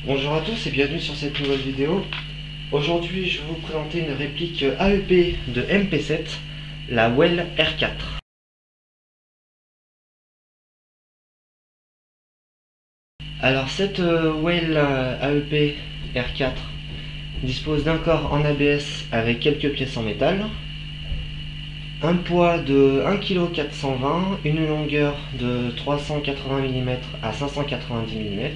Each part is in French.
Bonjour à tous et bienvenue sur cette nouvelle vidéo. Aujourd'hui je vais vous présenter une réplique AEP de MP7, la Well R4. Alors cette Well AEP R4 dispose d'un corps en ABS avec quelques pièces en métal, un poids de 1,420 kg, une longueur de 380 mm à 590 mm,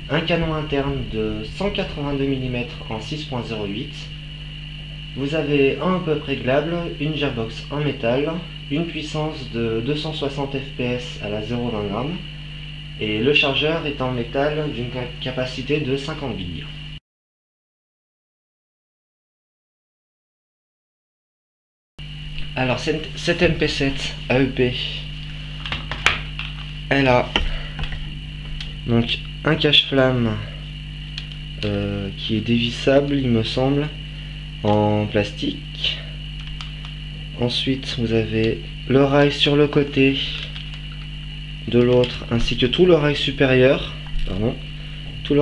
un canon interne de 182 mm en 6.08. Vous avez un hop-up réglable, une gearbox en métal, une puissance de 260 fps à la 0,20 g et le chargeur est en métal d'une capacité de 50 billes. Alors cette MP7 AEP, elle a donc un cache-flamme qui est dévissable, il me semble, en plastique. Ensuite vous avez le rail sur le côté de l'autre ainsi que tout le rail supérieur, tous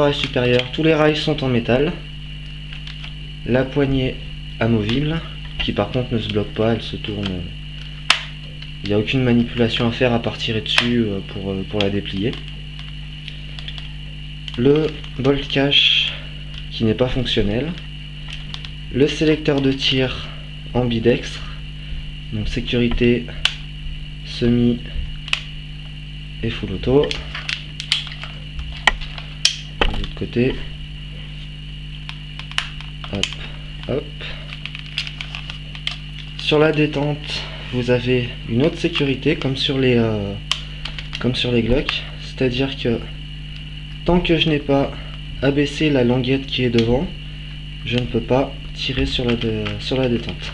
les rails sont en métal. La poignée amovible qui par contre ne se bloque pas, elle se tourne, il n'y a aucune manipulation à faire à part tirer dessus pour la déplier. Le bolt cache qui n'est pas fonctionnel, le sélecteur de tir ambidextre, donc sécurité, semi et full auto. De l'autre côté, hop, hop. Sur la détente, vous avez une autre sécurité comme sur les Glock, c'est-à-dire que tant que je n'ai pas abaissé la languette qui est devant, je ne peux pas tirer sur la détente.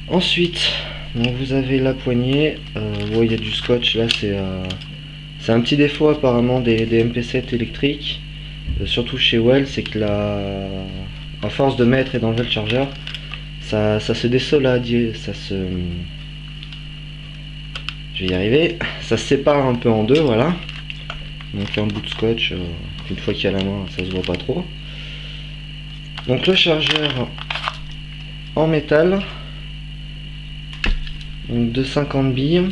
Ensuite, donc vous avez la poignée, il y a du scotch là, c'est un petit défaut apparemment des MP7 électriques, surtout chez Well, c'est que à force de mettre et d'enlever le chargeur, ça se désolidarise, je vais y arriver, ça se sépare un peu en deux, voilà. Donc un bout de scotch, une fois qu'il y a la main, ça se voit pas trop. Donc le chargeur en métal, donc de 50 billes.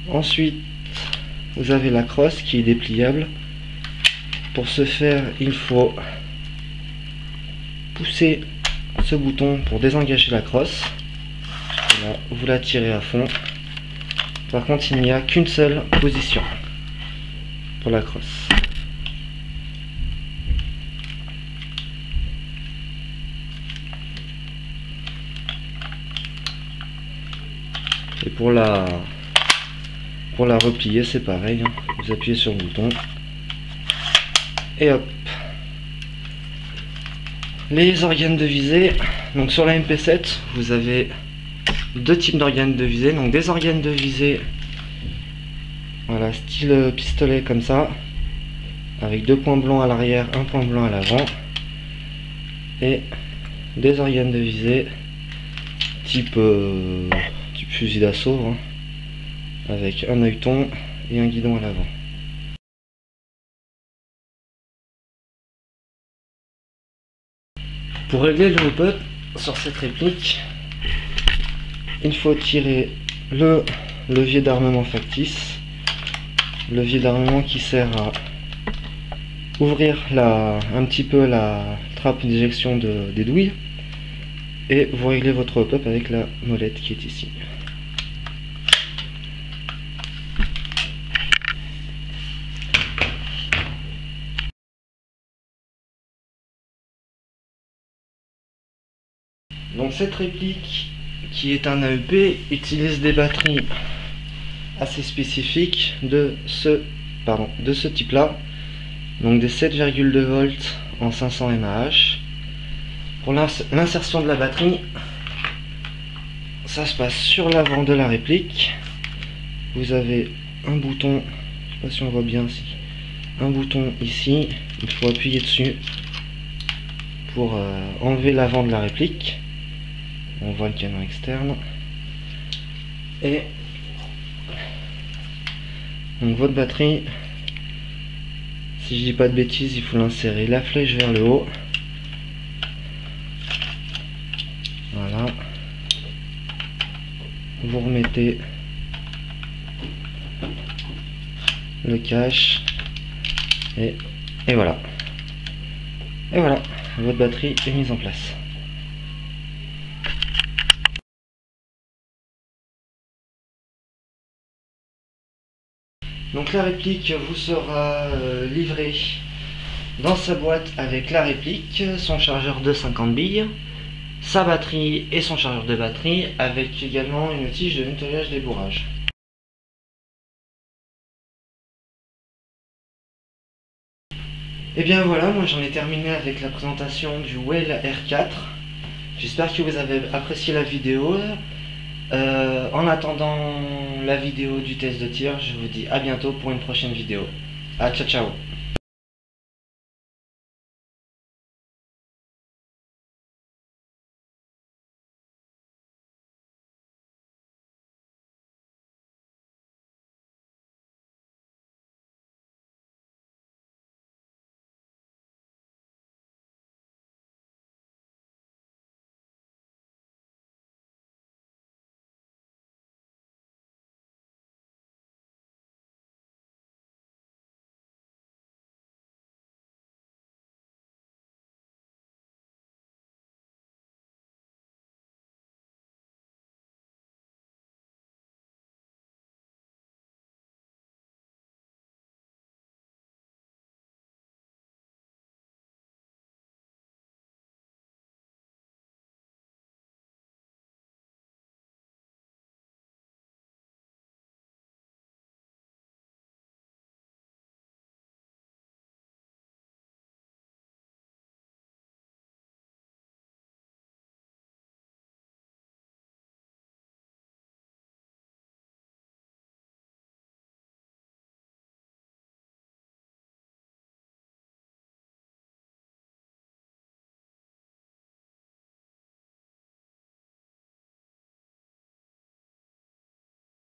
Ensuite, vous avez la crosse qui est dépliable. Pour ce faire, il faut pousser ce bouton pour désengager la crosse. Là, vous la tirez à fond. Par contre, il n'y a qu'une seule position pour la crosse. Et pour la replier, c'est pareil, hein. Vous appuyez sur le bouton et hop. Les organes de visée, donc sur la MP7 vous avez deux types d'organes de visée, donc des organes de visée, voilà, style pistolet comme ça, avec deux points blancs à l'arrière, un point blanc à l'avant, et des organes de visée type fusil d'assaut, hein, avec un œilleton et un guidon à l'avant. Pour régler le hop-up sur cette réplique, il faut tirer le levier d'armement factice, levier d'armement qui sert à ouvrir un petit peu la trappe d'éjection des douilles, et vous réglez votre hop-up avec la molette qui est ici. Donc cette réplique, qui est un AEP, utilise des batteries assez spécifiques de ce type là, donc des 7,2 volts en 500 mAh. Pour l'insertion de la batterie, ça se passe sur l'avant de la réplique. Vous avez un bouton, je sais pas si on voit bien ici, un bouton ici, il faut appuyer dessus pour enlever l'avant de la réplique. On voit le canon externe. Et donc votre batterie, si je dis pas de bêtises, il faut l'insérer la flèche vers le haut. Voilà. Vous remettez le cache et voilà. Et voilà, votre batterie est mise en place. Donc la réplique vous sera livrée dans sa boîte avec la réplique, son chargeur de 50 billes, sa batterie et son chargeur de batterie, avec également une tige de nettoyage des bourrages. Et bien voilà, moi j'en ai terminé avec la présentation du Well R4. J'espère que vous avez apprécié la vidéo. En attendant la vidéo du test de tir, je vous dis à bientôt pour une prochaine vidéo. Ciao ciao.